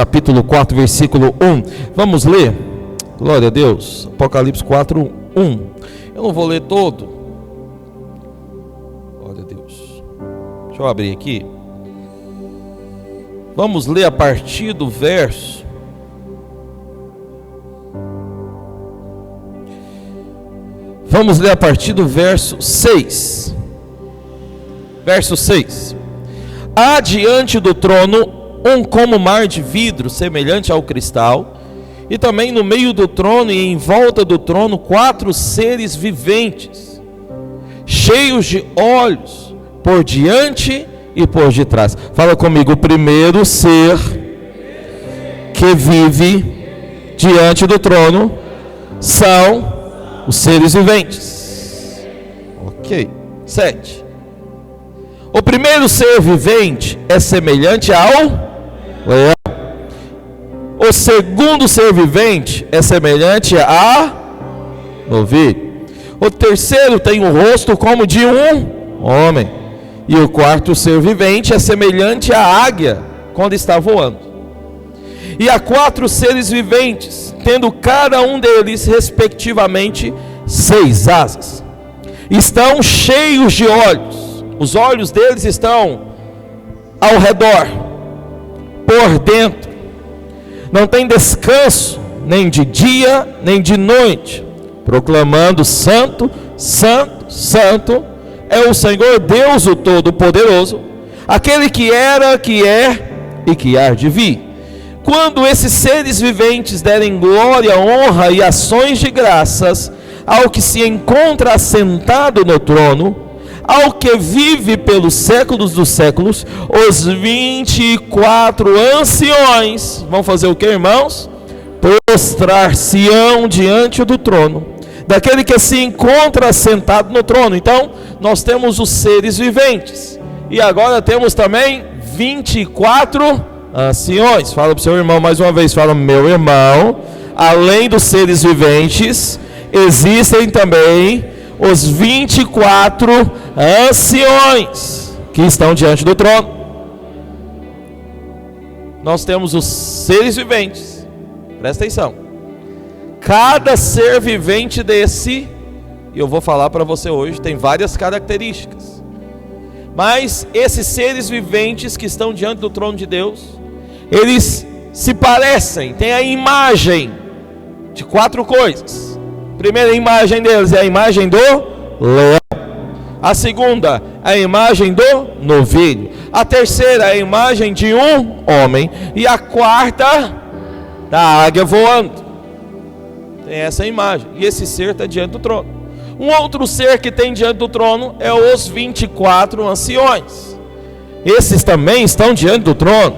capítulo 4, versículo 1. Vamos ler? Glória a Deus. Apocalipse 4, 1. Eu não vou ler todo. Glória a Deus. Deixa eu abrir aqui. Vamos ler a partir do verso. Vamos ler a partir do verso 6. Verso 6. Há diante do trono um como mar de vidro, semelhante ao cristal, e também no meio do trono e em volta do trono 4 seres viventes, cheios de olhos, por diante e por detrás. Fala comigo, o primeiro ser que vive diante do trono são os seres viventes. Ok. 7. O primeiro ser vivente é semelhante ao leão. O segundo ser vivente é semelhante a novilho. O terceiro tem o rosto como de um homem. E o quarto ser vivente é semelhante à águia quando está voando. E há 4 seres viventes, tendo cada um deles respectivamente 6 asas. Estão cheios de olhos. Os olhos deles estão ao redor, por dentro. Não tem descanso, nem de dia, nem de noite, proclamando: Santo, Santo, Santo é o Senhor Deus, o Todo-Poderoso, aquele que era, que é e que há de vir. Quando esses seres viventes derem glória, honra e ações de graças ao que se encontra assentado no trono, ao que vive pelos séculos dos séculos, os 24 anciões vão fazer o que, irmãos? Prostrar-se-ão diante do trono daquele que se encontra assentado no trono. Então, nós temos os seres viventes, e agora temos também 24 anciões. Fala para o seu irmão mais uma vez, fala: meu irmão, além dos seres viventes, existem também os 24 anciões que estão diante do trono. Nós temos os seres viventes, presta atenção. Cada ser vivente desse, e eu vou falar para você hoje, tem várias características. Mas esses seres viventes que estão diante do trono de Deus, eles se parecem, têm a imagem de 4 coisas. A primeira imagem deles é a imagem do leão. A segunda, a imagem do novilho. A terceira, a imagem de um homem. E a quarta, da águia voando. Tem essa imagem. E esse ser está diante do trono. Um outro ser que tem diante do trono é os 24 anciões. Esses também estão diante do trono.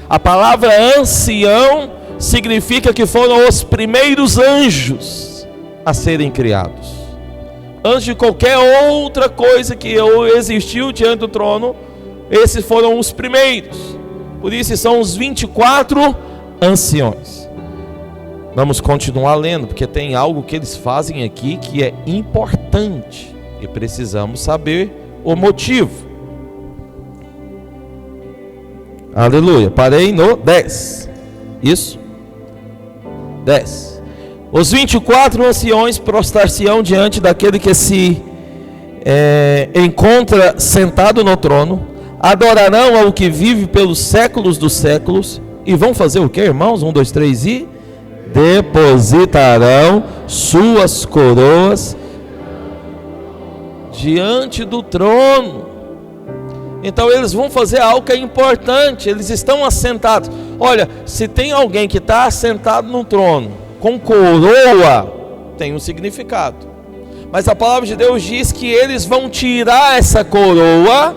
A palavra ancião significa que foram os primeiros anjos a serem criados. Antes de qualquer outra coisa que existiu diante do trono, esses foram os primeiros. Por isso são os 24 anciões. Vamos continuar lendo, porque tem algo que eles fazem aqui que é importante e precisamos saber o motivo. Aleluia. Parei no 10. Isso? 10. Os 24 anciões prostrar-se-ão diante daquele que se encontra sentado no trono, adorarão ao que vive pelos séculos dos séculos, e vão fazer o que, irmãos? 1, 2, 3 e depositarão suas coroas diante do trono. Então eles vão fazer algo que é importante. Eles estão assentados. Olha, se tem alguém que está assentado no trono com coroa, tem um significado. Mas a palavra de Deus diz que eles vão tirar essa coroa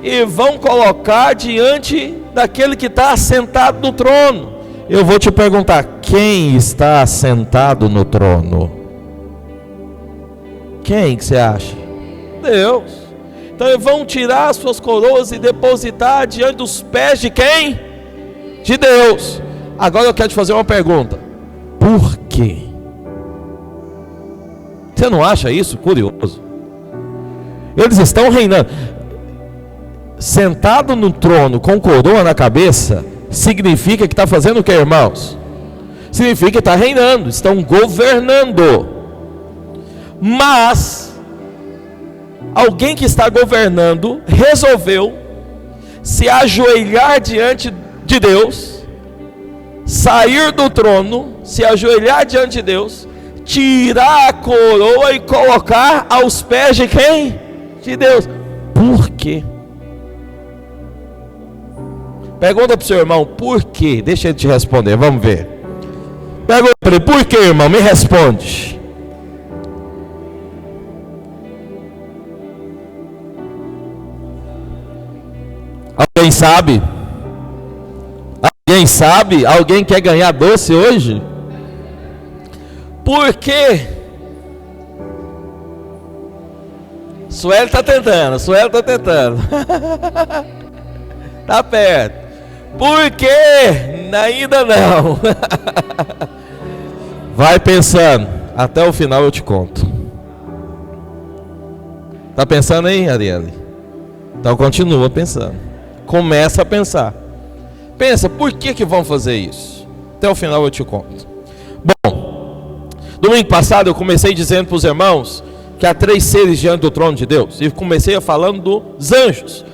e vão colocar diante daquele que está assentado no trono. Eu vou te perguntar: quem está assentado no trono? Quem que você acha? Deus. Então eles vão tirar as suas coroas e depositar diante dos pés de quem? De Deus. Agora eu quero te fazer uma pergunta: por quê? Você não acha isso curioso? Eles estão reinando, sentado no trono com coroa na cabeça, significa que está fazendo o que, irmãos? Significa que está reinando, estão governando. Mas alguém que está governando resolveu se ajoelhar diante de Deus, sair do trono, se ajoelhar diante de Deus, tirar a coroa e colocar aos pés de quem? De Deus. Por quê? Pergunta para o seu irmão, por quê? Deixa ele te responder, vamos ver. Pergunta para ele, por quê, irmão? Me responde. Alguém sabe? Alguém sabe? Alguém quer ganhar doce hoje? Por quê? Sueli está tentando, Está perto. Por quê? Ainda não. Vai pensando, até o final eu te conto. Tá pensando aí, Arielle? Então continua pensando. Começa a pensar. Pensa, por que vão fazer isso? Até o final eu te conto. Bom, domingo passado eu comecei dizendo para os irmãos que há 3 seres diante do trono de Deus. E comecei falando dos anjos.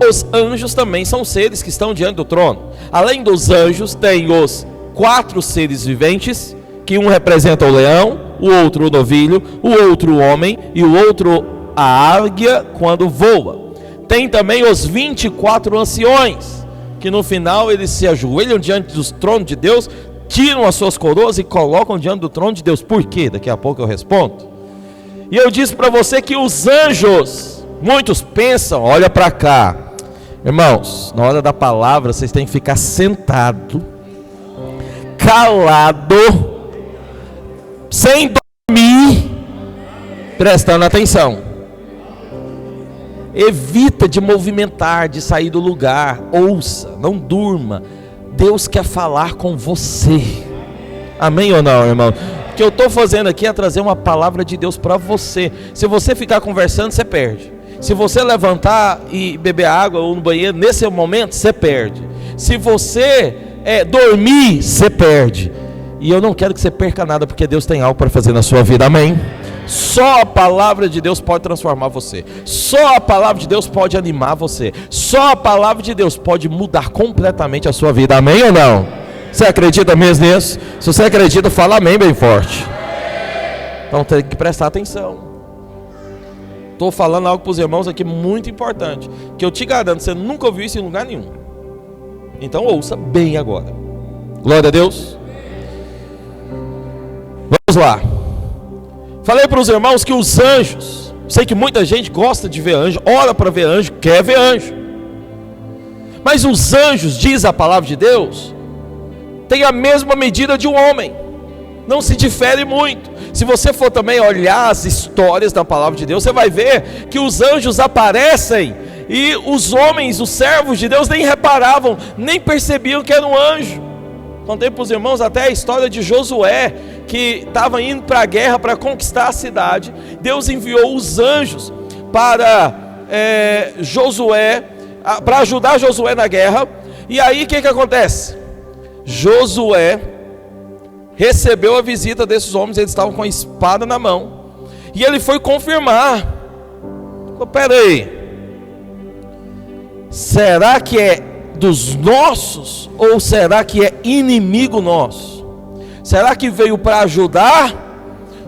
Os anjos também são seres que estão diante do trono. Além dos anjos, tem os 4 seres viventes, que um representa o leão, o outro o novilho, o outro o homem e o outro a águia quando voa. Tem também os 24 anciões, que no final eles se ajoelham diante do trono de Deus, tiram as suas coroas e colocam diante do trono de Deus. Por quê? Daqui a pouco eu respondo. E eu disse para você que os anjos, muitos pensam, olha para cá, irmãos, na hora da palavra vocês têm que ficar sentado, calado, sem dormir, prestando atenção. Evita de movimentar, de sair do lugar. Ouça, não durma. Deus quer falar com você. Amém ou não, irmão? O que eu estou fazendo aqui é trazer uma palavra de Deus para você. Se você ficar conversando, você perde. Se você levantar e beber água ou no banheiro, nesse momento, você perde. Se você dormir, você perde. E eu não quero que você perca nada, porque Deus tem algo para fazer na sua vida. Amém? Só a palavra de Deus pode transformar você. Só a palavra de Deus pode animar você. Só a palavra de Deus pode mudar completamente a sua vida. Amém ou não? Você acredita mesmo nisso? Se você acredita, fala amém bem forte. Então tem que prestar atenção. Estou falando algo para os irmãos aqui muito importante, que eu te garanto, você nunca ouviu isso em lugar nenhum. Então ouça bem agora. Glória a Deus. Vamos lá. Falei para os irmãos que os anjos, sei que muita gente gosta de ver anjo, ora para ver anjo, quer ver anjo. Mas os anjos, diz a palavra de Deus, tem a mesma medida de um homem. Não se difere muito. Se você for também olhar as histórias da palavra de Deus, você vai ver que os anjos aparecem e os homens, os servos de Deus, nem reparavam, nem percebiam que era um anjo. Contei para os irmãos até a história de Josué, que estava indo para a guerra para conquistar a cidade. Deus enviou os anjos para Josué, para ajudar Josué na guerra. E aí o que acontece? Josué recebeu a visita desses homens, eles estavam com a espada na mão, e ele foi confirmar. Espera aí, será que é dos nossos ou será que é inimigo nosso? Será que veio para ajudar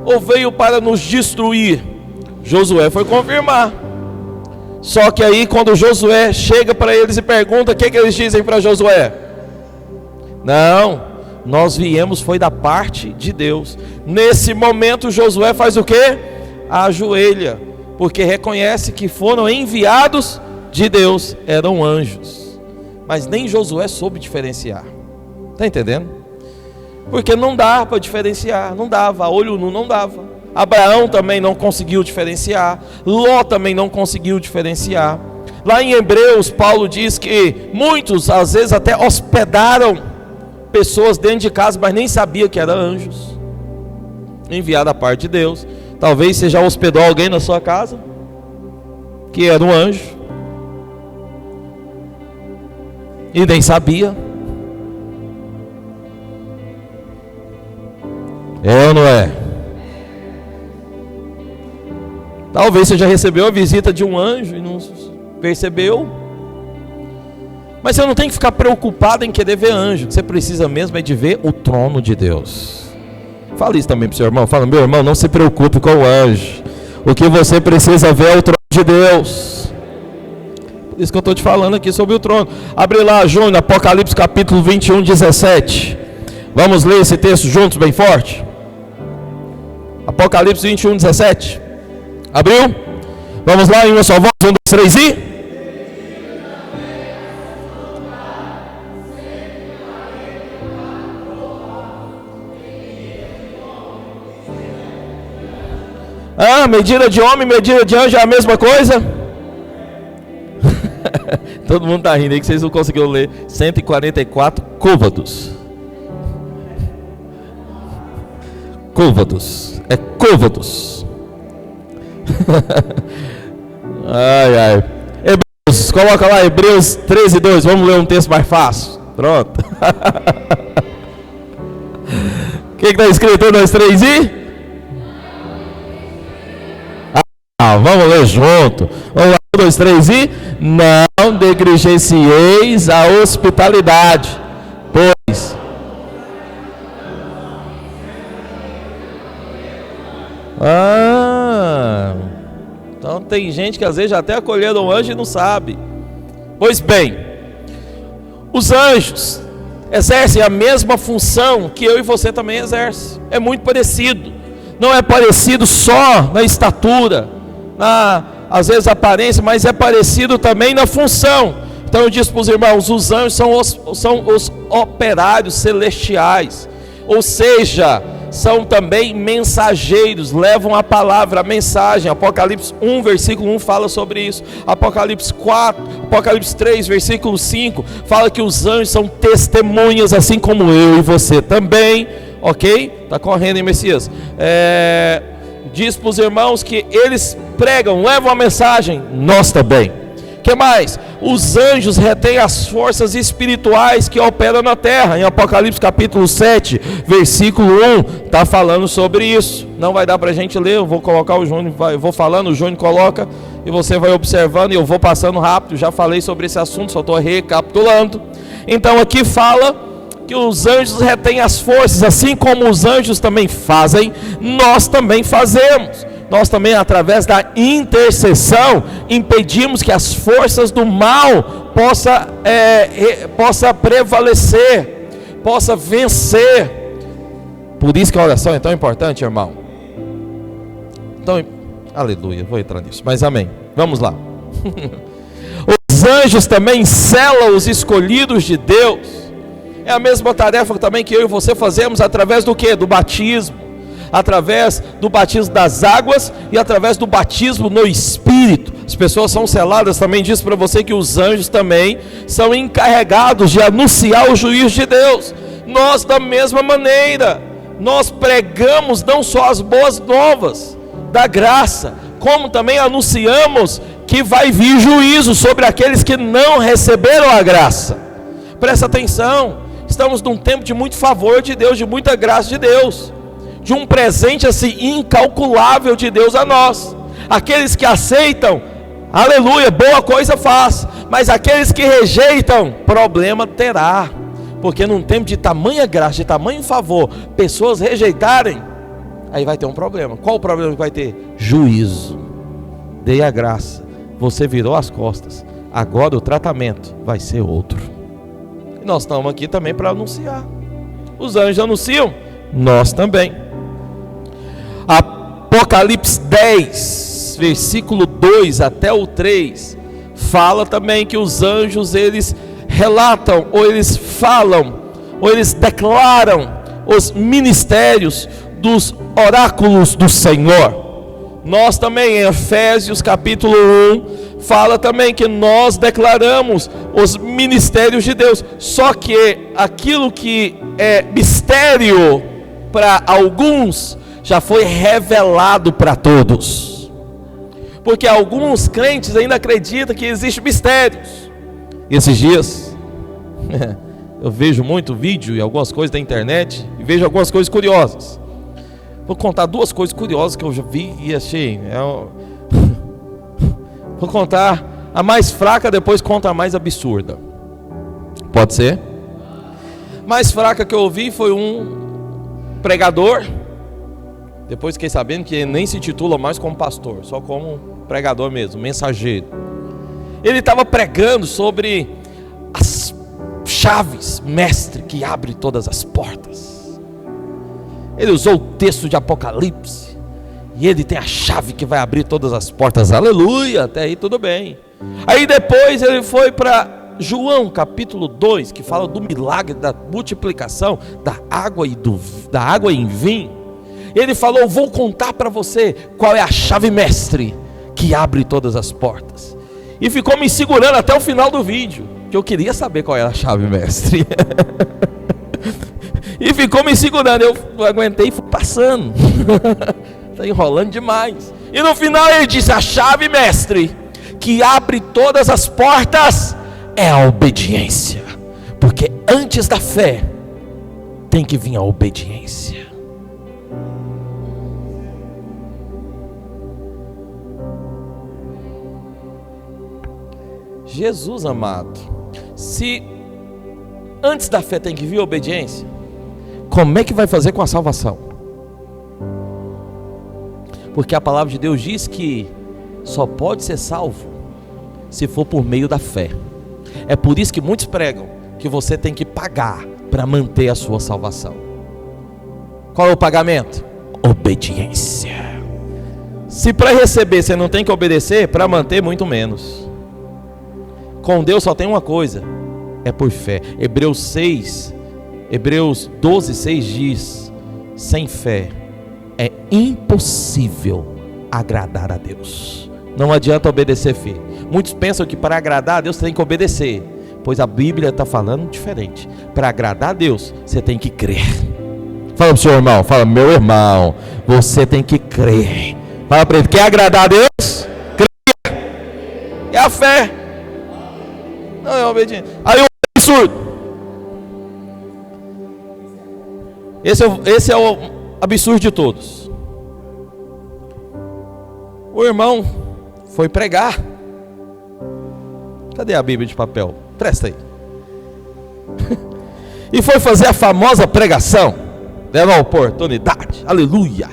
ou veio para nos destruir? Josué foi confirmar. Só que aí quando Josué chega para eles e pergunta, o que eles dizem para Josué? Não, nós viemos foi da parte de Deus. Nesse momento Josué faz o quê? Ajoelha, porque reconhece que foram enviados de Deus, eram anjos. Mas nem Josué soube diferenciar. Está entendendo? Porque não dá para diferenciar, não dava, a olho nu não dava. Abraão também não conseguiu diferenciar, Ló também não conseguiu diferenciar. Lá em Hebreus, Paulo diz que muitos, às vezes, até hospedaram pessoas dentro de casa, mas nem sabia que eram anjos, enviado da parte de Deus. Talvez você já hospedou alguém na sua casa que era um anjo e nem sabia. É ou não é? Talvez você já recebeu a visita de um anjo e não percebeu. Mas você não tem que ficar preocupado em querer ver anjo. O que você precisa mesmo é de ver o trono de Deus. Fala isso também para o seu irmão. Fala, meu irmão, não se preocupe com o anjo. O que você precisa ver é o trono de Deus. Por isso que eu estou te falando aqui sobre o trono. Abre lá, Júnior, Apocalipse capítulo 21, 17. Vamos ler esse texto juntos, bem forte. Apocalipse 21, 17. Abriu? Vamos lá, em uma só voz. 1, 2, 3 e... Ah, medida de homem, medida de anjo é a mesma coisa? Todo mundo está rindo aí que vocês não conseguiram ler. 144 côvados. Côvados. É côvados. Ai, ai. Hebreus, coloca lá Hebreus 13, 2. Vamos ler um texto mais fácil. Pronto. O que está escrito? 1, 2, 3 e... vamos ler junto. Vamos lá, 1, 2, 3 e... Não negligencieis a hospitalidade, pois... Então tem gente que às vezes já até acolheu um anjo e não sabe. Pois bem, os anjos exercem a mesma função que eu e você também exerce. É muito parecido. Não é parecido só na estatura, às vezes aparência, mas é parecido também na função. Então eu disse para os irmãos, os anjos são os operários celestiais, ou seja, são também mensageiros, levam a palavra, a mensagem. Apocalipse 1, versículo 1 fala sobre isso. Apocalipse 3, versículo 5 fala que os anjos são testemunhas, assim como eu e você também. Ok? Está correndo, hein, Messias? Diz para os irmãos que eles pregam, levam a mensagem, nós também. O que mais? Os anjos retêm as forças espirituais que operam na terra. Em Apocalipse capítulo 7, versículo 1, está falando sobre isso. Não vai dar para a gente ler, eu vou colocar o Júnior, eu vou falando, o Júnior coloca, e você vai observando, e eu vou passando rápido. Já falei sobre esse assunto, só estou recapitulando. Então aqui fala que os anjos retêm as forças, assim como os anjos também fazem, nós também fazemos. Nós também, através da intercessão, impedimos que as forças do mal possa prevalecer, possa vencer. Por isso que a oração é tão importante, irmão. Então, aleluia, vou entrar nisso, mas amém. Vamos lá. Os anjos também selam os escolhidos de Deus. É a mesma tarefa também que eu e você fazemos através do quê? Do batismo. Através do batismo das águas e através do batismo no Espírito. As pessoas são seladas, também diz para você que os anjos também são encarregados de anunciar o juízo de Deus. Nós da mesma maneira, nós pregamos não só as boas novas da graça, como também anunciamos que vai vir juízo sobre aqueles que não receberam a graça. Presta atenção, estamos num tempo de muito favor de Deus, de muita graça de Deus, de um presente assim incalculável de Deus a nós. Aqueles que aceitam, aleluia, boa coisa faz. Mas aqueles que rejeitam, problema terá. Porque num tempo de tamanha graça, de tamanho favor, pessoas rejeitarem, aí vai ter um problema. Qual o problema que vai ter? Juízo. Dei a graça, você virou as costas, agora o tratamento vai ser outro. E nós estamos aqui também para anunciar. Os anjos anunciam, nós também. Apocalipse 10, versículo 2 até o 3, fala também que os anjos, eles relatam, ou eles falam, ou eles declaram os ministérios dos oráculos do Senhor. Nós também, em Efésios capítulo 1, fala também que nós declaramos os ministérios de Deus. Só que aquilo que é mistério para alguns, já foi revelado para todos. Porque alguns crentes ainda acreditam que existem mistérios. Esses dias eu vejo muito vídeo e algumas coisas da internet, e vejo algumas coisas curiosas. Vou contar duas coisas curiosas que eu já vi e achei. Vou contar a mais fraca, depois conto a mais absurda. Pode ser? Mais fraca que eu ouvi foi um pregador. Depois fiquei sabendo que ele nem se titula mais como pastor, só como pregador mesmo, mensageiro. Ele estava pregando sobre as chaves mestre que abre todas as portas. Ele usou o texto de Apocalipse, e ele tem a chave que vai abrir todas as portas. Aleluia, até aí tudo bem. Aí depois ele foi para João capítulo 2, que fala do milagre da multiplicação da água em vinho. Ele falou: vou contar para você qual é a chave mestre que abre todas as portas. E ficou me segurando até o final do vídeo, que eu queria saber qual era a chave mestre. E ficou me segurando, eu não aguentei e fui passando. Está enrolando demais. E no final ele disse: a chave mestre que abre todas as portas é a obediência. Porque antes da fé tem que vir a obediência. Jesus amado, se antes da fé tem que vir a obediência, como é que vai fazer com a salvação? Porque a palavra de Deus diz que só pode ser salvo se for por meio da fé. É por isso que muitos pregam que você tem que pagar para manter a sua salvação. Qual é o pagamento? Obediência. Se para receber você não tem que obedecer, para manter muito menos. Com Deus só tem uma coisa, é por fé. Hebreus 12:6 diz: sem fé é impossível agradar a Deus. Não adianta obedecer, filho. Muitos pensam que para agradar a Deus você tem que obedecer, pois a Bíblia está falando diferente. Para agradar a Deus você tem que crer. Fala para o seu irmão, fala: meu irmão, você tem que crer. Fala para ele: quer agradar a Deus? Creia. É a fé. Não é obediência. Aí o absurdo. Esse é o absurdo de todos. O irmão foi pregar. Cadê a Bíblia de papel? Presta aí. E foi fazer a famosa pregação. Deu uma oportunidade. Aleluia.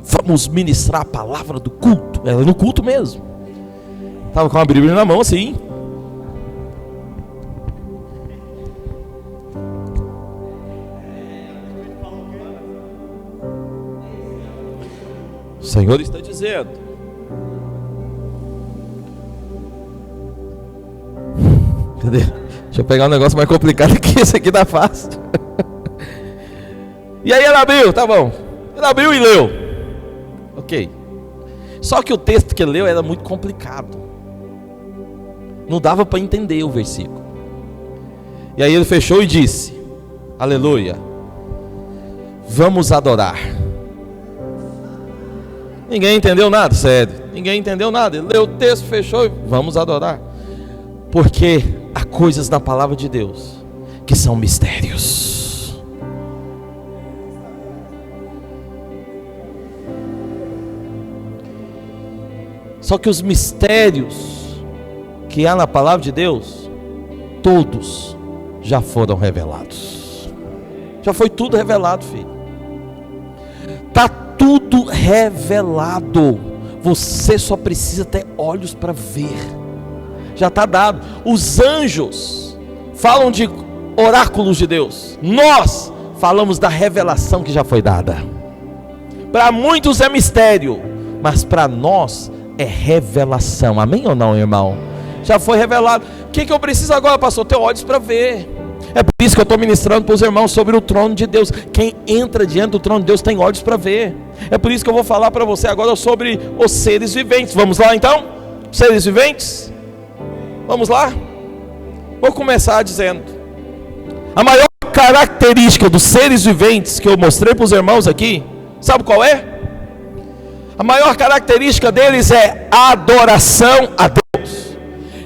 Vamos ministrar a palavra do culto. Era no culto mesmo. Estava com a Bíblia na mão assim. O Senhor está dizendo. Cadê? Deixa eu pegar um negócio mais complicado que esse aqui tá fácil. E aí ela abriu, tá bom. Ela abriu e leu. Ok. Só que o texto que ele leu era muito complicado. Não dava para entender o versículo. E aí ele fechou e disse: aleluia, vamos adorar. Ninguém entendeu nada, sério. Ninguém entendeu nada. Ele leu o texto, fechou e vamos adorar. Porque há coisas na palavra de Deus que são mistérios. Só que os mistérios que há na palavra de Deus, todos já foram revelados. Já foi tudo revelado, filho. Está tudo revelado. Você só precisa ter olhos para ver. Já está dado. Os anjos falam de oráculos de Deus. Nós falamos da revelação que já foi dada. Para muitos é mistério, mas para nós é revelação. Amém ou não, irmão? Já foi revelado. O que eu preciso agora, pastor? Ter olhos para ver. É por isso que eu estou ministrando para os irmãos sobre o trono de Deus. Quem entra diante do trono de Deus tem olhos para ver. É por isso que eu vou falar para você agora sobre os seres viventes. Vamos lá então? Seres viventes? Vamos lá? Vou começar dizendo: a maior característica dos seres viventes que eu mostrei para os irmãos aqui, sabe qual é? A maior característica deles é a adoração a Deus,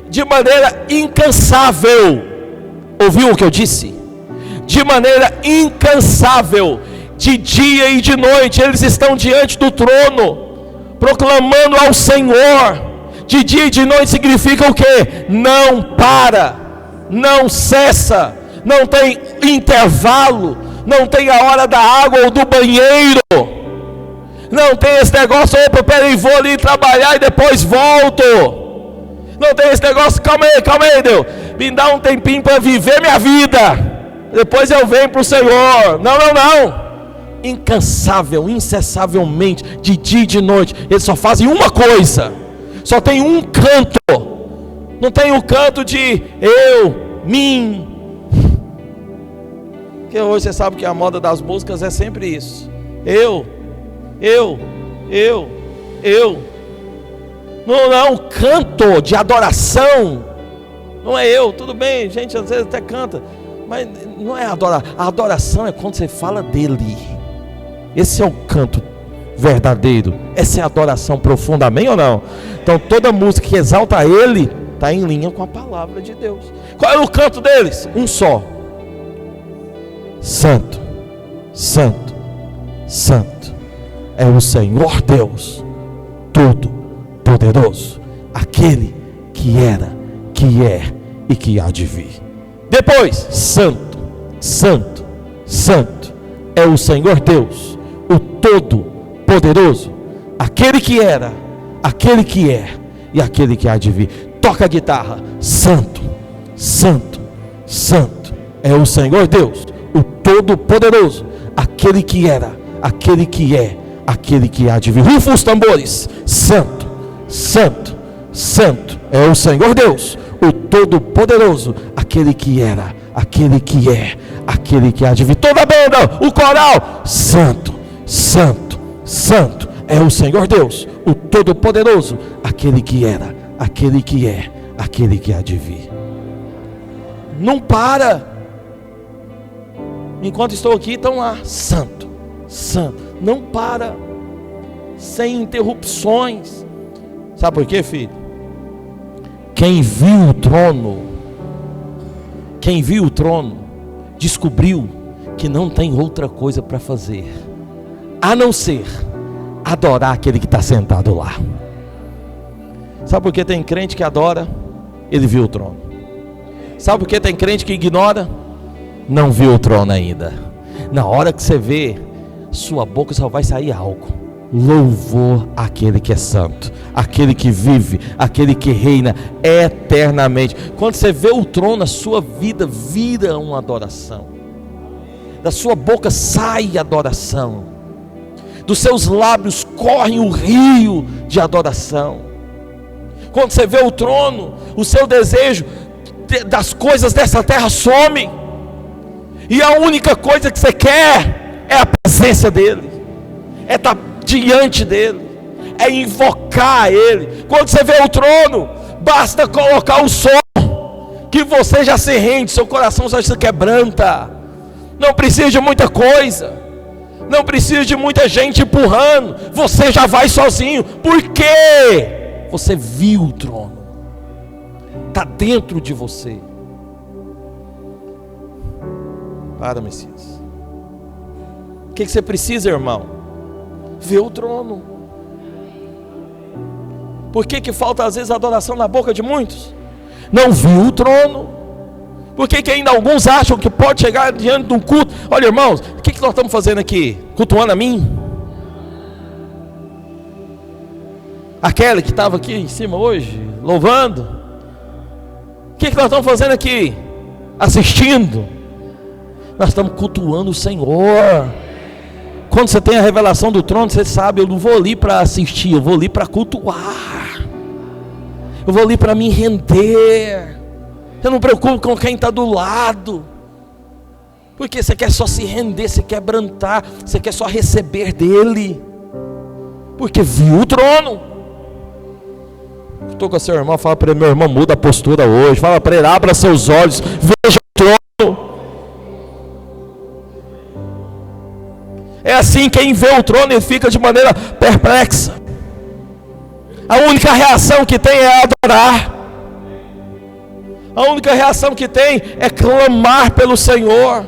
de maneira incansável. Ouviu o que eu disse? De maneira incansável, de dia e de noite, eles estão diante do trono, proclamando ao Senhor. De dia e de noite significa o quê? Não para, não cessa, não tem intervalo, não tem a hora da água ou do banheiro, não tem esse negócio, opa, peraí, vou ali trabalhar e depois volto. Não tem esse negócio, calma aí, Deus, me dá um tempinho para viver minha vida, depois eu venho para o Senhor. Não. Incansável, incessavelmente, de dia e de noite, eles só fazem uma coisa, só tem um canto. Não tem o canto de eu, mim, porque hoje você sabe que a moda das músicas é sempre isso, eu. Não é um canto de adoração, não é eu, tudo bem, gente às vezes até canta, mas não é adorar. A adoração é quando você fala dele. Esse é o canto verdadeiro, essa é a adoração profunda, amém ou não? Então toda música que exalta ele está em linha com a palavra de Deus. Qual é o canto deles? Um só: Santo, Santo, Santo é o Senhor Deus todo poderoso, aquele que era, que é e que há de vir. Depois, Santo, Santo, Santo é o Senhor Deus, o todo poderoso, aquele que era, aquele que é e aquele que há de vir. Toca a guitarra. Santo, Santo, Santo é o Senhor Deus, o todo poderoso, aquele que era, aquele que é, aquele que há de vir. Rufa os tambores. Santo, Santo, Santo é o Senhor Deus, o todo poderoso, aquele que era, aquele que é, aquele que há de vir. Toda a banda, o coral. Santo, Santo, Santo é o Senhor Deus, o todo poderoso, aquele que era, aquele que é, aquele que há de vir. Não para. Enquanto estou aqui, estão lá. Santo, Santo, não para, sem interrupções. Sabe por quê, filho? Quem viu o trono, descobriu que não tem outra coisa para fazer, a não ser adorar aquele que está sentado lá. Sabe por que tem crente que adora? Ele viu o trono. Sabe por que tem crente que ignora? Não viu o trono ainda. Na hora que você vê, sua boca só vai sair algo: louvor àquele que é santo, aquele que vive, aquele que reina eternamente. Quando você vê o trono, a sua vida vira uma adoração. Da sua boca sai adoração, dos seus lábios corre o rio de adoração. Quando você vê o trono, o seu desejo das coisas dessa terra some, e a única coisa que você quer é a presença dele, é estar diante dele, é invocar ele. Quando você vê o trono, basta colocar o som, que você já se rende, seu coração já se quebranta. Não precisa de muita coisa, não precisa de muita gente empurrando, você já vai sozinho. Por quê? Você viu o trono, está dentro de você. Para, Messias. O que você precisa, irmão? Ver o trono. Por que falta às vezes adoração na boca de muitos? Não viu o trono. Por que ainda alguns acham que pode chegar diante de um culto? Olha, irmãos, o que nós estamos fazendo aqui? Cultuando a mim? Aquele que estava aqui em cima hoje, louvando? O que nós estamos fazendo aqui? Assistindo? Nós estamos cultuando o Senhor. Quando você tem a revelação do trono, você sabe: eu não vou ali para assistir, eu vou ali para cultuar, eu vou ali para me render. Eu não me preocupo com quem está do lado, porque você quer só se render, você quer quebrantar, você quer só receber dele, porque viu o trono. Estou com a seu irmão, fala para ele: meu irmão, muda a postura hoje. Fala para ele: abra seus olhos, veja o trono. É assim, quem vê o trono, ele fica de maneira perplexa. A única reação que tem é adorar. A única reação que tem é clamar pelo Senhor.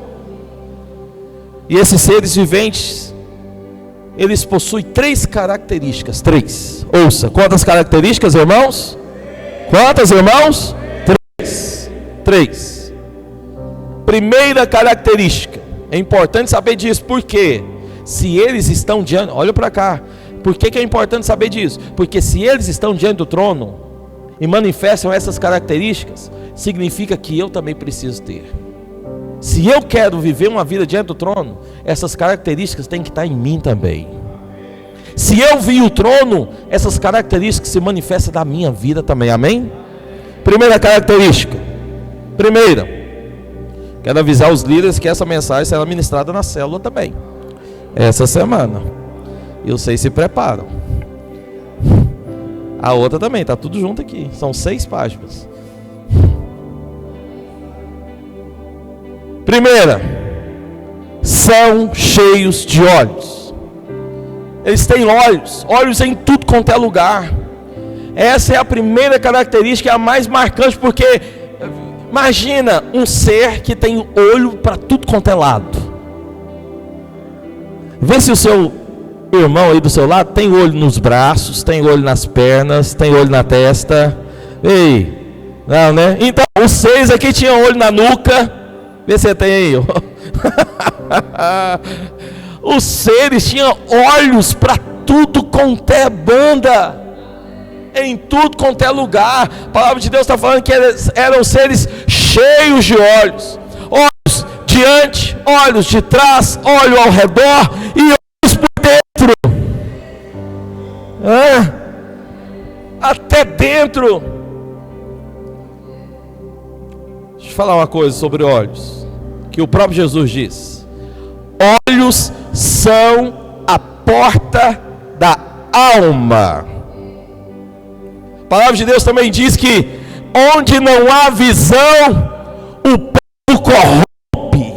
E esses seres viventes, eles possuem 3 características. 3. Ouça, quantas características, irmãos? Quantas, irmãos? 3. Primeira característica. É importante saber disso, porque se eles estão diante, olha para cá. Por que é importante saber disso? Porque se eles estão diante do trono e manifestam essas características, significa que eu também preciso ter. Se eu quero viver uma vida diante do trono, essas características têm que estar em mim também. Se eu vi o trono, essas características se manifestam na minha vida também, amém? Primeira característica. Primeira, quero avisar os líderes que essa mensagem será ministrada na célula também, essa semana. E vocês se preparam. A outra também, está tudo junto aqui. São 6 páginas. Primeira, são cheios de olhos. Eles têm olhos em tudo quanto é lugar. Essa é a primeira característica, a mais marcante, porque imagina um ser que tem olho para tudo quanto é lado. Vê se o seu irmão aí do seu lado tem olho nos braços, tem olho nas pernas, tem olho na testa. Ei, não, né? Então, os 6 aqui tinham olho na nuca. Vê se você tem aí. Os seres tinham olhos para tudo quanto é banda, em tudo quanto é lugar. A palavra de Deus está falando que eram seres cheios de olhos. Olhos diante, olhos de trás, olho ao redor e olhos por dentro. Até dentro. Deixa eu falar uma coisa sobre olhos, que o próprio Jesus diz: olhos são a porta da alma. A palavra de Deus também diz que onde não há visão, o povo corrompe.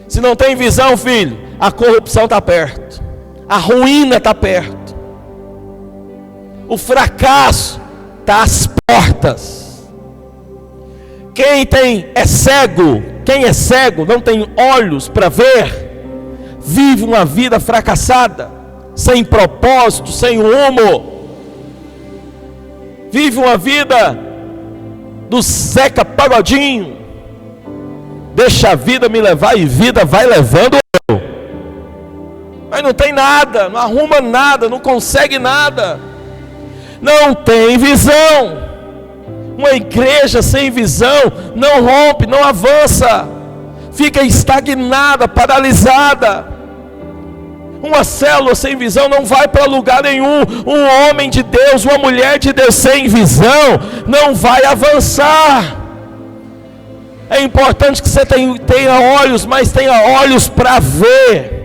Se não tem visão, filho, a corrupção está perto, a ruína está perto, o fracasso está às portas. Quem é cego, não tem olhos para ver, vive uma vida fracassada, sem propósito, sem rumo. Vive uma vida do Zeca Pagodinho. Deixa a vida me levar e vida vai levando eu. Mas não tem nada, não arruma nada, não consegue nada. Não tem visão. Uma igreja sem visão não rompe, não avança, fica estagnada, paralisada. Uma célula sem visão não vai para lugar nenhum. Um homem de Deus, uma mulher de Deus sem visão não vai avançar. É importante que você tenha olhos, mas tenha olhos para ver.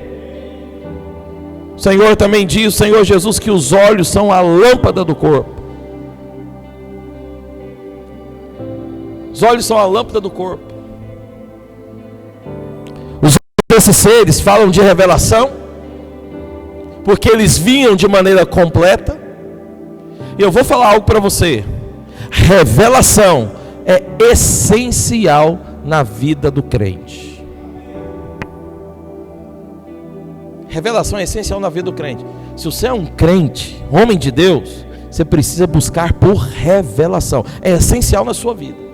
O Senhor também diz, o Senhor Jesus, que os olhos são a lâmpada do corpo. Os olhos são a lâmpada do corpo. Os olhos desses seres falam de revelação, porque eles vinham de maneira completa. E eu vou falar algo para você. Revelação é essencial na vida do crente. Revelação é essencial na vida do crente. Se você é um crente, homem de Deus, você precisa buscar por revelação. É essencial na sua vida.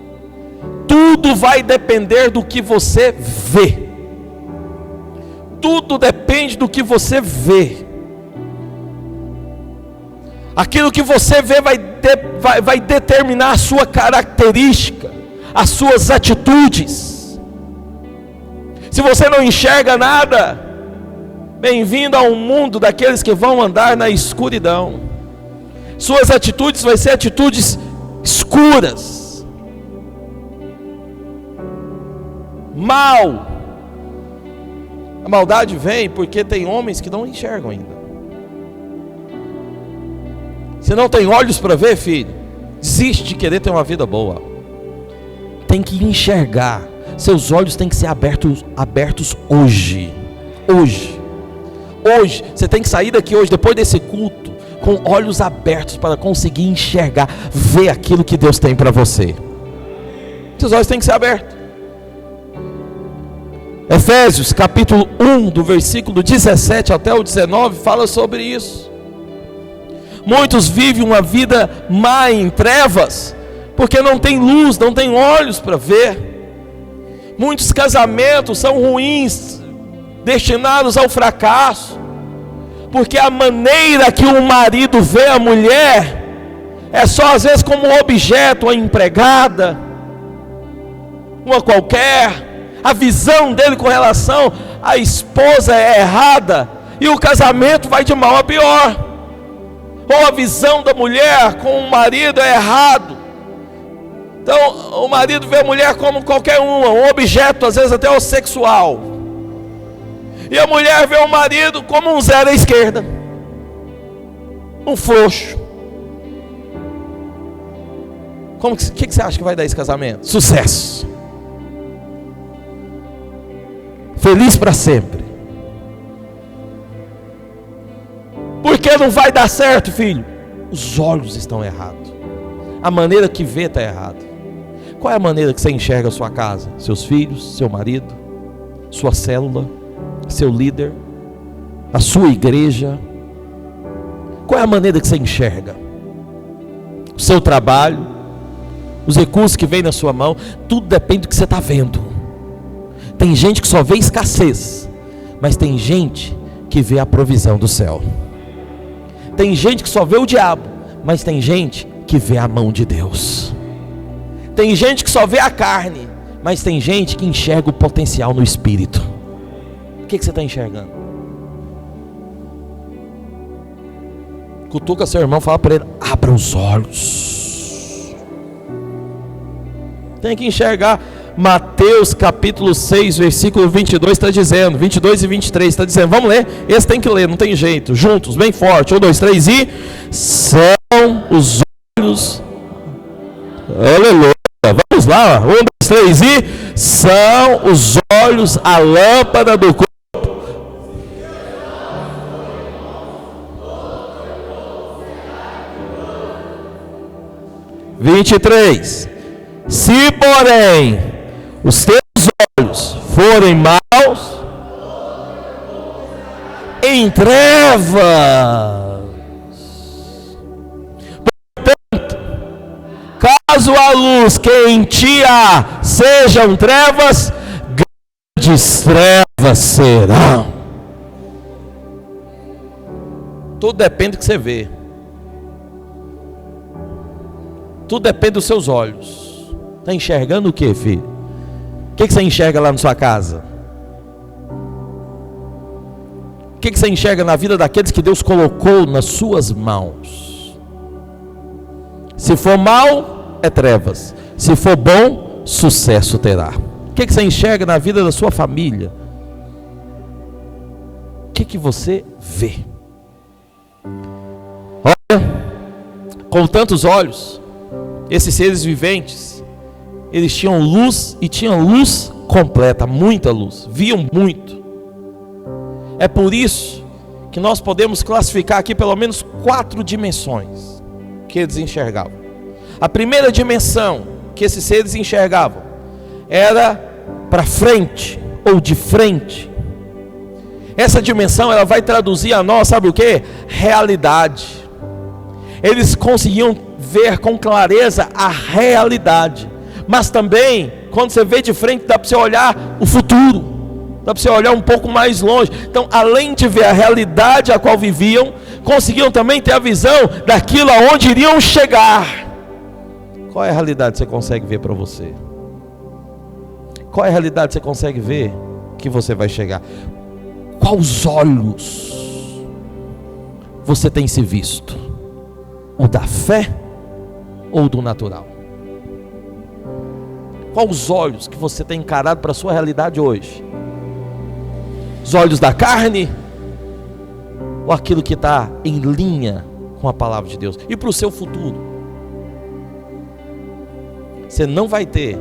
Tudo vai depender do que você vê. Tudo depende do que você vê. Aquilo que você vê vai determinar a sua característica, as suas atitudes. Se você não enxerga nada, bem-vindo ao mundo daqueles que vão andar na escuridão. Suas atitudes vão ser atitudes escuras. Mal. A maldade vem porque tem homens que não enxergam ainda. Se não tem olhos para ver, filho, desiste de querer ter uma vida boa. Tem que enxergar. Seus olhos têm que ser abertos hoje. Hoje. Você tem que sair daqui hoje, depois desse culto, com olhos abertos para conseguir enxergar, ver aquilo que Deus tem para você. Seus olhos têm que ser abertos. Efésios capítulo 1, do versículo 17 até o 19, fala sobre isso. Muitos vivem uma vida má em trevas, porque não tem luz, não tem olhos para ver. Muitos casamentos são ruins, destinados ao fracasso, porque a maneira que o marido vê a mulher é só às vezes como um objeto, uma empregada, uma qualquer. A visão dele com relação à esposa é errada, e o casamento vai de mal a pior. Ou a visão da mulher com o marido é errado. Então o marido vê a mulher como qualquer uma, um objeto, às vezes até o sexual, e a mulher vê o marido como um zero à esquerda, um frouxo. O que você acha que vai dar esse casamento? Sucesso, feliz para sempre. Por que não vai dar certo, filho? Os olhos estão errados, a maneira que vê está errada. Qual é a maneira que você enxerga a sua casa? Seus filhos, seu marido, sua célula, seu líder, a sua igreja? Qual é a maneira que você enxerga? O seu trabalho, os recursos que vêm na sua mão, tudo depende do que você está vendo. Tem gente que só vê escassez, mas tem gente que vê a provisão do céu. Tem gente que só vê o diabo, mas tem gente que vê a mão de Deus. Tem gente que só vê a carne, mas tem gente que enxerga o potencial no espírito. O que você está enxergando? Cutuca seu irmão, fala para ele: abra os olhos. Tem que enxergar. Mateus capítulo 6, versículo 22 está dizendo, 22 e 23 está dizendo, vamos ler? Esse tem que ler, não tem jeito. Juntos, bem forte, 1, 2, 3 e... São os olhos... Aleluia, vamos lá, 1, 2, 3 e... São os olhos a lâmpada do corpo. Se porém os teus olhos forem maus, em trevas, portanto, caso a luz que em ti há sejam trevas, grandes trevas serão. Tudo depende do que você vê. Tudo depende dos seus olhos. Está enxergando o que, filho? O que você enxerga lá na sua casa? O que você enxerga na vida daqueles que Deus colocou nas suas mãos? Se for mal, é trevas. Se for bom, sucesso terá. O que você enxerga na vida da sua família? O que você vê? Olha, com tantos olhos, esses seres viventes, eles tinham luz, e tinham luz completa, muita luz, viam muito. É por isso que nós podemos classificar aqui pelo menos 4 dimensões que eles enxergavam. A primeira dimensão que esses seres enxergavam era para frente, ou de frente. Essa dimensão, ela vai traduzir a nós, sabe o que? Realidade. Eles conseguiam ver com clareza a realidade. Mas também, quando você vê de frente, dá para você olhar o futuro, dá para você olhar um pouco mais longe. Então, além de ver a realidade a qual viviam, conseguiam também ter a visão daquilo aonde iriam chegar. Qual é a realidade que você consegue ver para você? Qual é a realidade que você consegue ver que você vai chegar? Quais olhos você tem se visto? O da fé ou do natural? Quais os olhos que você tem encarado para a sua realidade hoje? Os olhos da carne? Ou aquilo que está em linha com a palavra de Deus? E para o seu futuro? Você não vai ter.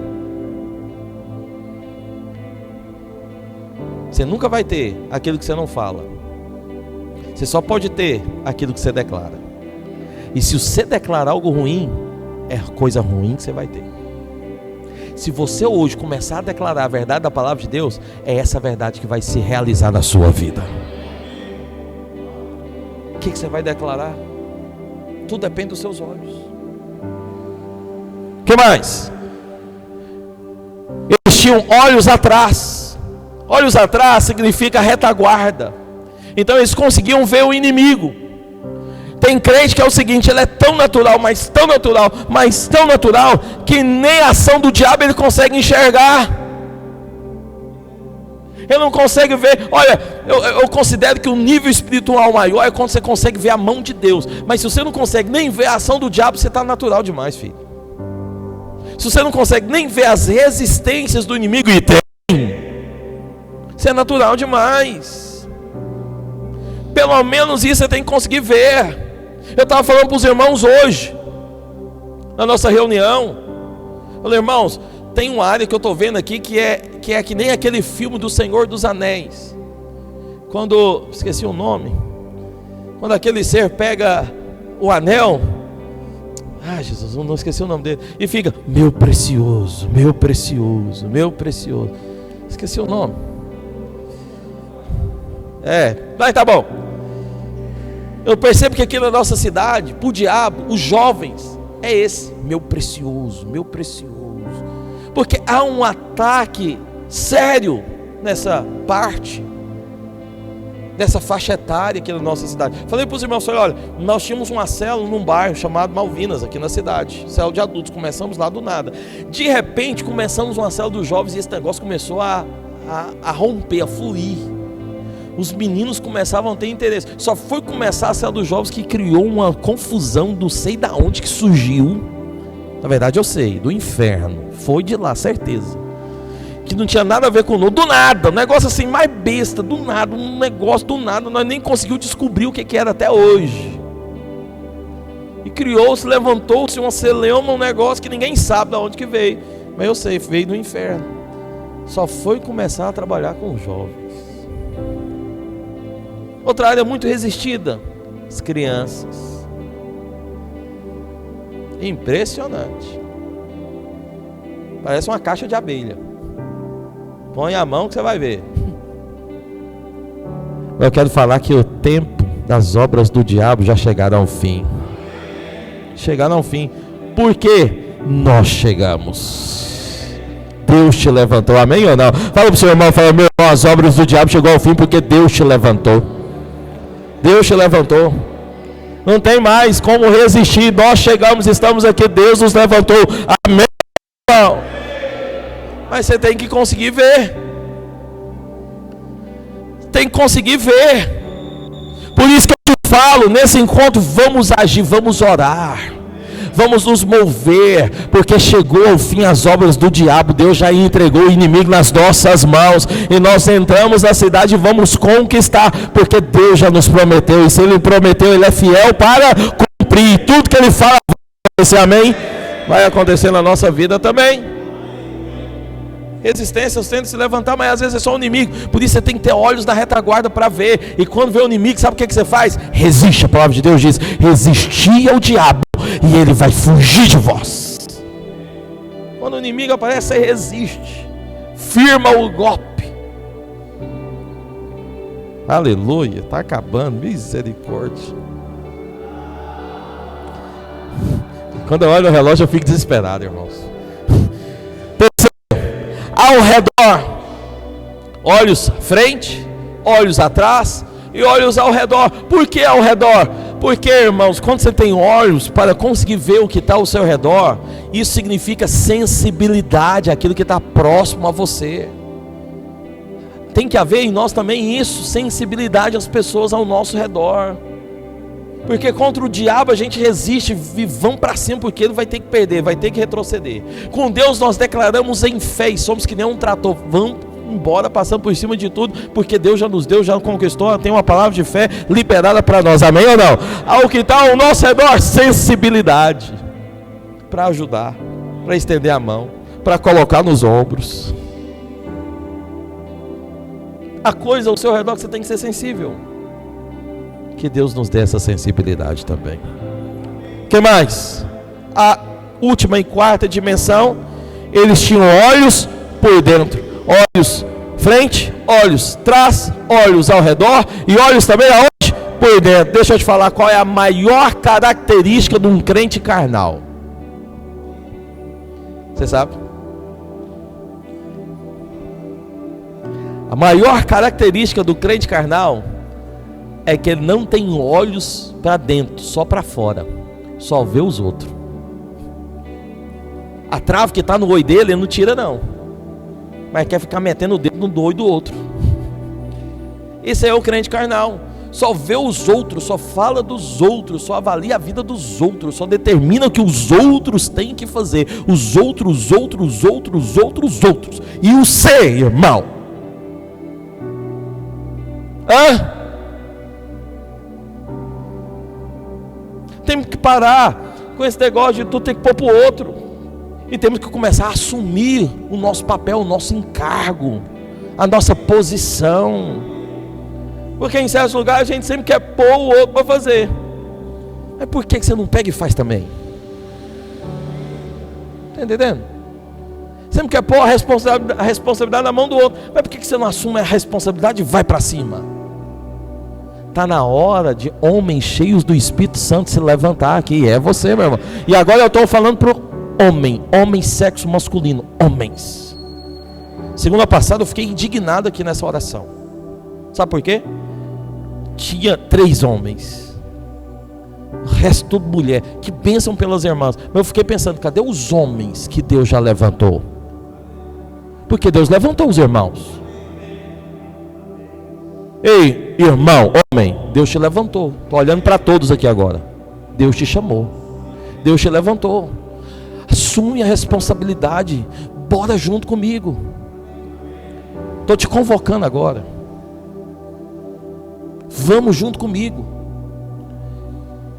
Você nunca vai ter aquilo que você não fala. Você só pode ter aquilo que você declara. E se você declarar algo ruim, é coisa ruim que você vai ter. Se você hoje começar a declarar a verdade da palavra de Deus, é essa verdade que vai se realizar na sua vida. O que você vai declarar? Tudo depende dos seus olhos. O que mais? Eles tinham olhos atrás. Olhos atrás significa retaguarda. Então eles conseguiam ver o inimigo. Tem crente que é o seguinte: ele é tão natural, mas tão natural, mas tão natural, que nem a ação do diabo ele consegue enxergar. Ele não consegue ver. Olha, eu considero que o nível espiritual maior é quando você consegue ver a mão de Deus. Mas se você não consegue nem ver a ação do diabo, você está natural demais, filho. Se você não consegue nem ver as resistências do inimigo, e tem, você é natural demais. Pelo menos isso você tem que conseguir ver. Eu estava falando para os irmãos hoje, na nossa reunião. Eu falei: irmãos, tem uma área que eu estou vendo aqui que é que nem aquele filme do Senhor dos Anéis. Quando, esqueci o nome, quando aquele ser pega o anel, Jesus, não esqueci o nome dele, e fica: meu precioso, meu precioso, meu precioso. Esqueci o nome. Vai, tá bom. Eu percebo que aqui na nossa cidade, para o diabo, os jovens, é esse: meu precioso, meu precioso. Porque há um ataque sério nessa parte, nessa faixa etária aqui na nossa cidade. Falei para os irmãos: olha, nós tínhamos uma célula num bairro chamado Malvinas, aqui na cidade, célula de adultos. Começamos lá do nada. De repente começamos uma célula dos jovens e esse negócio começou a romper, a fluir. Os meninos começavam a ter interesse. Só foi começar a célula dos jovens que criou uma confusão, não sei da onde que surgiu. Na verdade eu sei, do inferno. Foi de lá, certeza. Que não tinha nada a ver com o do nada, um negócio assim mais besta, do nada, um negócio do nada. Nós nem conseguimos descobrir o que era até hoje. E criou-se, levantou-se uma celeuma, um negócio que ninguém sabe de onde que veio. Mas eu sei, veio do inferno. Só foi começar a trabalhar com os jovens. Outra área muito resistida: as crianças. Impressionante. Parece uma caixa de abelha. Põe a mão que você vai ver. Eu quero falar que o tempo das obras do diabo já chegaram ao fim. Chegaram ao fim. Porque nós chegamos. Deus te levantou. Amém ou não? Fala para o seu irmão, fala: meu irmão, as obras do diabo chegou ao fim porque Deus te levantou. Deus te levantou. Não tem mais como resistir. Nós chegamos, estamos aqui, Deus nos levantou. Amém, irmão? Mas você tem que conseguir ver. Tem que conseguir ver. Por isso que eu te falo, nesse encontro, vamos agir, vamos orar, vamos nos mover, porque chegou ao fim as obras do diabo. Deus já entregou o inimigo nas nossas mãos, e nós entramos na cidade e vamos conquistar, porque Deus já nos prometeu, e se Ele prometeu, Ele é fiel para cumprir. Tudo que Ele fala vai acontecer, amém? Vai acontecer na nossa vida também. Resistências tentam se levantar, mas às vezes é só o inimigo. Por isso você tem que ter olhos na retaguarda para ver. E quando vê o inimigo, sabe o que você faz? Resiste. A palavra de Deus diz: resistir ao diabo e ele vai fugir de vós. Quando o inimigo aparece, você resiste, firma o golpe. Aleluia. Está acabando, misericórdia. Quando eu olho o relógio eu fico desesperado, irmãos. Ao redor, olhos frente, olhos atrás e olhos ao redor. Por que ao redor? Porque, irmãos, quando você tem olhos para conseguir ver o que está ao seu redor, isso significa sensibilidade àquilo que está próximo a você. Tem que haver em nós também isso, sensibilidade às pessoas ao nosso redor. Porque contra o diabo a gente resiste, vamos para cima, porque ele vai ter que perder, vai ter que retroceder. Com Deus nós declaramos em fé e somos que nem um trator, vamos embora, passando por cima de tudo, porque Deus já nos deu, já conquistou, tem uma palavra de fé liberada para nós, amém ou não? Ao que está ao nosso redor, sensibilidade, para ajudar, para estender a mão, para colocar nos ombros. A coisa ao seu redor que você tem que ser sensível. Que Deus nos dê essa sensibilidade também. O que mais? A última e quarta dimensão, Eles tinham olhos por dentro, olhos frente, olhos trás, olhos ao redor e olhos também aonde? Por dentro. Deixa eu te falar qual é a maior característica de um crente carnal. Você sabe? A maior característica do crente carnal é que ele não tem olhos para dentro, só para fora, só vê os outros. A trave que está no olho dele, ele não tira não, mas quer ficar metendo o dedo no olho do outro. Esse é o crente carnal, só vê os outros, só fala dos outros, só avalia a vida dos outros, só determina o que os outros têm que fazer, os outros, e o ser, irmão? Temos que parar com esse negócio de tu ter que pôr para o outro, e temos que começar a assumir o nosso papel, o nosso encargo, a nossa posição, porque em certos lugares a gente sempre quer pôr o outro para fazer. Mas por que você não pega e faz também? Está entendendo? Sempre quer pôr a responsabilidade na mão do outro, mas por que você não assume a responsabilidade e vai para cima? Está na hora de homens cheios do Espírito Santo se levantar aqui. É você, meu irmão. E agora eu estou falando para o homem, sexo masculino, homens. Segunda passada eu fiquei indignado aqui nessa oração. Sabe por quê? Tinha 3 homens, o resto tudo mulher. Que bênção pelas irmãs. Mas eu fiquei pensando, cadê os homens que Deus já levantou? Porque Deus levantou os irmãos. Ei, irmão, homem, Deus te levantou. Estou olhando para todos aqui agora. Deus te chamou, Deus te levantou. Assume a responsabilidade. Bora junto comigo. Estou te convocando agora. Vamos junto comigo.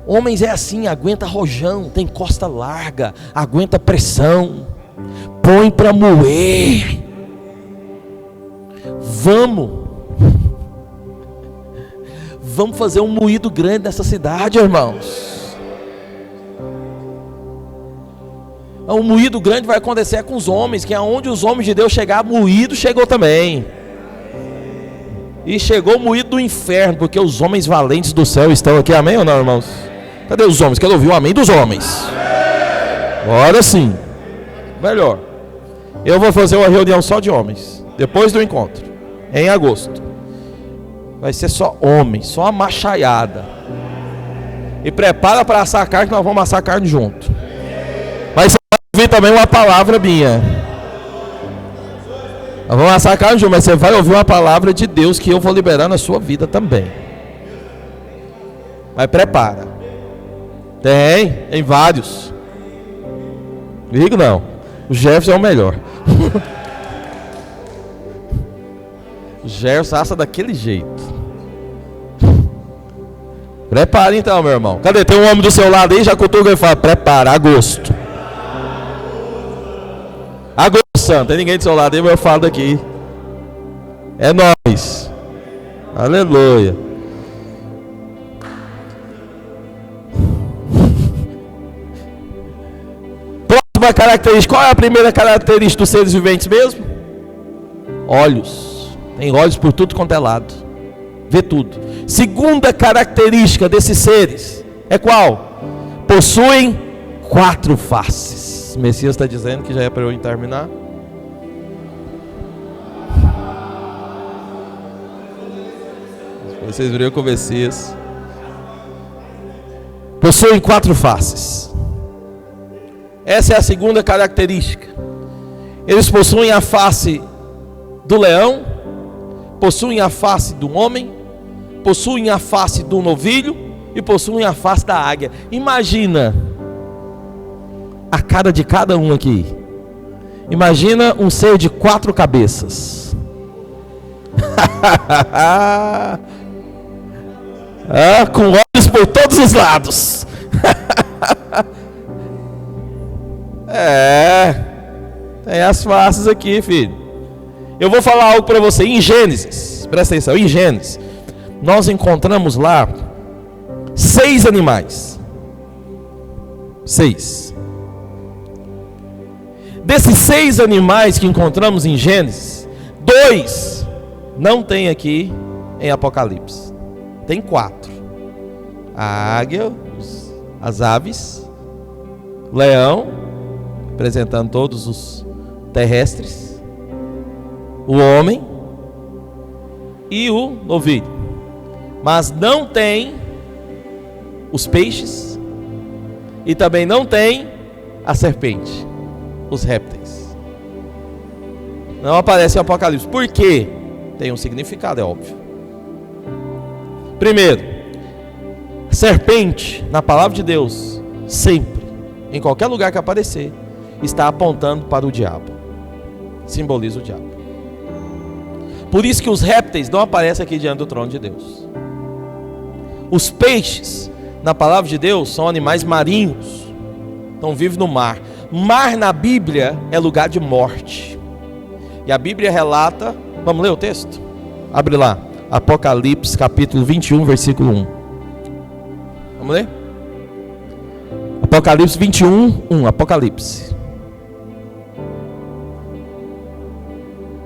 Homens é assim, aguenta rojão, tem costa larga, aguenta pressão, põe para moer. Vamos fazer um moído grande nessa cidade, irmãos. Um moído grande vai acontecer com os homens, que aonde os homens de Deus chegar, moído chegou também. E chegou o moído do inferno, porque os homens valentes do céu estão aqui, amém ou não, irmãos? Cadê os homens? Quero ouvir o amém dos homens. Agora sim. Melhor. Eu vou fazer uma reunião só de homens, depois do encontro, em agosto. Vai ser só homens, só a machaiada. E prepara para assar carne, que nós vamos assar carne junto. Mas você vai ouvir também uma palavra minha. Nós vamos assar carne junto, mas você vai ouvir uma palavra de Deus que eu vou liberar na sua vida também. Mas prepara. Tem vários. Ligo não. O Jefferson é o melhor. O Jefferson assa daquele jeito. Prepara então, meu irmão. Cadê? Tem um homem do seu lado aí, já cutuca e fala: prepara, agosto. Agosto santo, tem ninguém do seu lado aí, mas eu falo daqui. É nóis. Aleluia. Próxima característica. Qual é a primeira característica dos seres viventes mesmo? Olhos. Tem olhos por tudo quanto é lado. Vê tudo. Segunda característica desses seres é qual? Possuem 4 faces. O Messias está dizendo que já é para eu terminar. Vocês viram com o Messias. Possuem 4 faces. Essa é a segunda característica. Eles possuem a face do leão, possuem a face do homem, possuem a face do novilho e possuem a face da águia. Imagina a cara de cada um aqui. Imagina um ser de 4 cabeças. Com olhos por todos os lados. Tem as faces aqui, filho. Eu vou falar algo para você. Em Gênesis, presta atenção, em Gênesis nós encontramos lá 6 animais. 6. Desses 6 animais que encontramos em Gênesis, 2 não tem aqui em Apocalipse. Tem 4. A águia, as aves, o leão, representando todos os terrestres, o homem e o novilho. Mas não tem os peixes e também não tem a serpente, os répteis. Não aparece em Apocalipse. Por quê? Tem um significado, é óbvio. Primeiro, serpente, na palavra de Deus, sempre, em qualquer lugar que aparecer, está apontando para o diabo. Simboliza o diabo. Por isso que os répteis não aparecem aqui diante do trono de Deus. Os peixes, na palavra de Deus, são animais marinhos. Então vivem no mar. Mar na Bíblia é lugar de morte. E a Bíblia relata, vamos ler o texto? Abre lá, Apocalipse capítulo 21, versículo 1. Vamos ler? Apocalipse 21, 1, Apocalipse.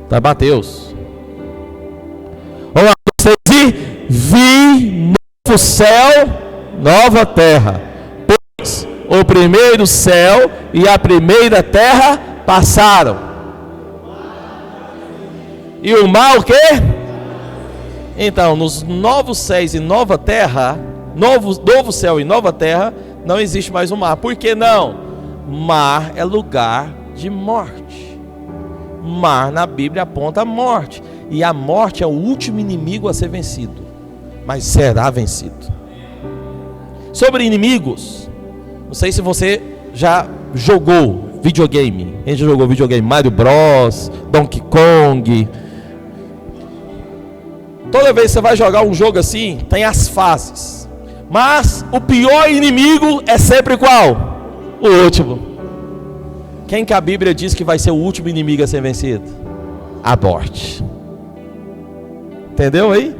Tá, Mateus. Vamos lá, vocês vi novo céu, nova terra. Pois o primeiro céu e a primeira terra passaram. E o mar o quê? Então, nos novos céus e nova terra, novo céu e nova terra, não existe mais o mar. Por que não? Mar é lugar de morte. Mar na Bíblia aponta a morte. E a morte é o último inimigo a ser vencido. Mas será vencido. Sobre inimigos, não sei se você já jogou videogame. A gente jogou videogame Mario Bros, Donkey Kong. Toda vez que você vai jogar um jogo assim, tem as fases. Mas o pior inimigo é sempre qual? O último. Quem que a Bíblia diz que vai ser o último inimigo a ser vencido? A morte. Entendeu aí?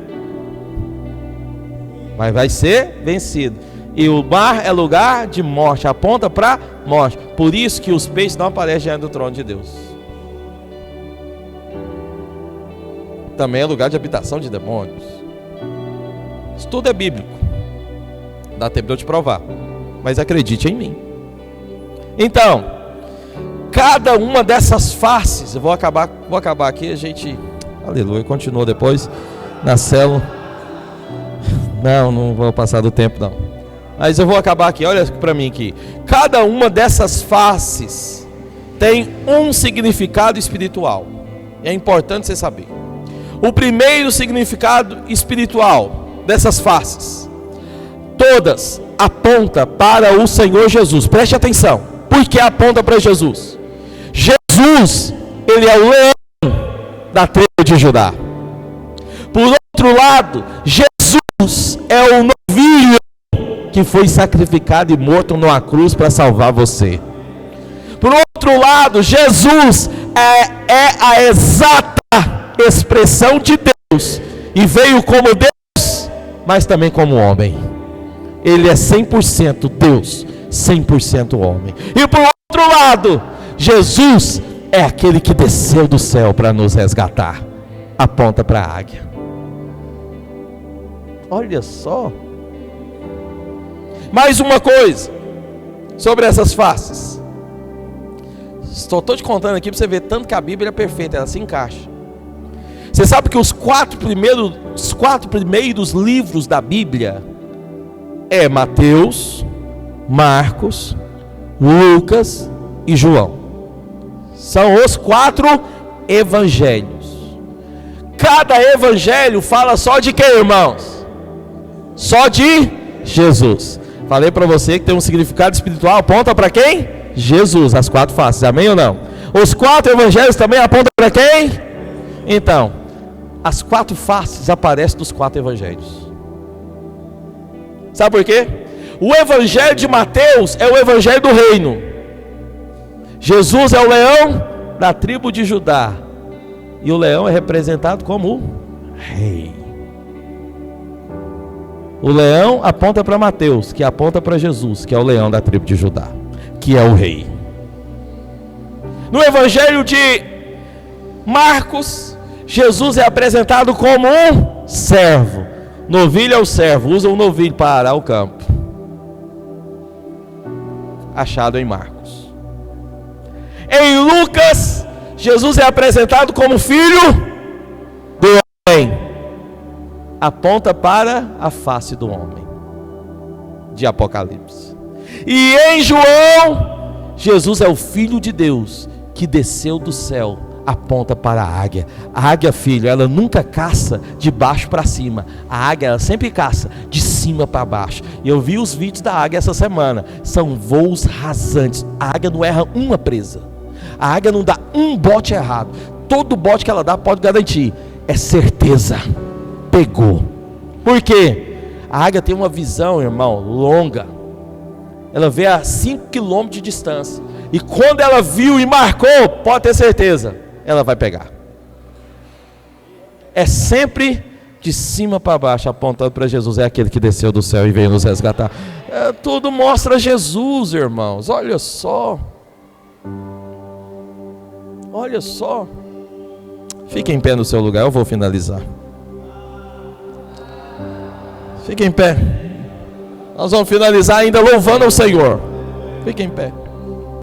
Mas vai ser vencido. E o mar é lugar de morte, aponta para morte. Por isso que os peixes não aparecem diante do trono de Deus. Também é lugar de habitação de demônios. Isso tudo é bíblico. Dá tempo de eu te provar. Mas acredite em mim. Então, cada uma dessas faces, eu vou acabar aqui, a gente, aleluia, continua depois na célula. Não vou passar do tempo não. Mas eu vou acabar aqui, olha para mim aqui. Cada uma dessas faces tem um significado espiritual. É importante você saber. O primeiro significado espiritual dessas faces, todas apontam para o Senhor Jesus. Preste atenção. Por que aponta para Jesus? Jesus, ele é o leão da tribo de Judá. Por outro lado, Jesus é o novilho que foi sacrificado e morto numa cruz para salvar você. Por outro lado, Jesus é a exata expressão de Deus, e veio como Deus, mas também como homem. Ele é 100% Deus, 100% homem. E por outro lado, Jesus é aquele que desceu do céu para nos resgatar. Aponta para a águia. Olha só. Mais uma coisa sobre essas faces. Estou te contando aqui para você ver tanto que a Bíblia é perfeita, ela se encaixa. Você sabe que os quatro primeiros livros da Bíblia é Mateus, Marcos, Lucas e João. São os 4 evangelhos. Cada evangelho fala só de quem, irmãos? Só de Jesus. Falei para você que tem um significado espiritual, aponta para quem? Jesus, as 4 faces, amém ou não? Os 4 evangelhos também apontam para quem? Então, as 4 faces aparecem dos 4 evangelhos. Sabe por quê? O evangelho de Mateus é o evangelho do reino. Jesus é o leão da tribo de Judá. E o leão é representado como o rei. O leão aponta para Mateus, que aponta para Jesus, que é o leão da tribo de Judá, que é o rei. No Evangelho de Marcos, Jesus é apresentado como um servo. Novilho é o servo, usa o novilho para arar o campo. Achado em Marcos. Em Lucas, Jesus é apresentado como filho do homem. Aponta para a face do homem. De Apocalipse. E em João, Jesus é o Filho de Deus que desceu do céu. Aponta para a águia. A águia, filho, ela nunca caça de baixo para cima. A águia, ela sempre caça de cima para baixo. E eu vi os vídeos da águia essa semana. São voos rasantes. A águia não erra uma presa. A águia não dá um bote errado. Todo bote que ela dá, pode garantir, é certeza. Pegou. Por quê? A águia tem uma visão, irmão, longa. Ela vê a 5 km de distância. E quando ela viu e marcou, pode ter certeza, ela vai pegar. É sempre de cima para baixo, apontando para Jesus. É aquele que desceu do céu e veio nos resgatar. Tudo mostra Jesus, irmãos. Olha só. Olha só. Fique em pé no seu lugar, eu vou finalizar. Fique em pé. Nós vamos finalizar ainda louvando ao Senhor. Fique em pé.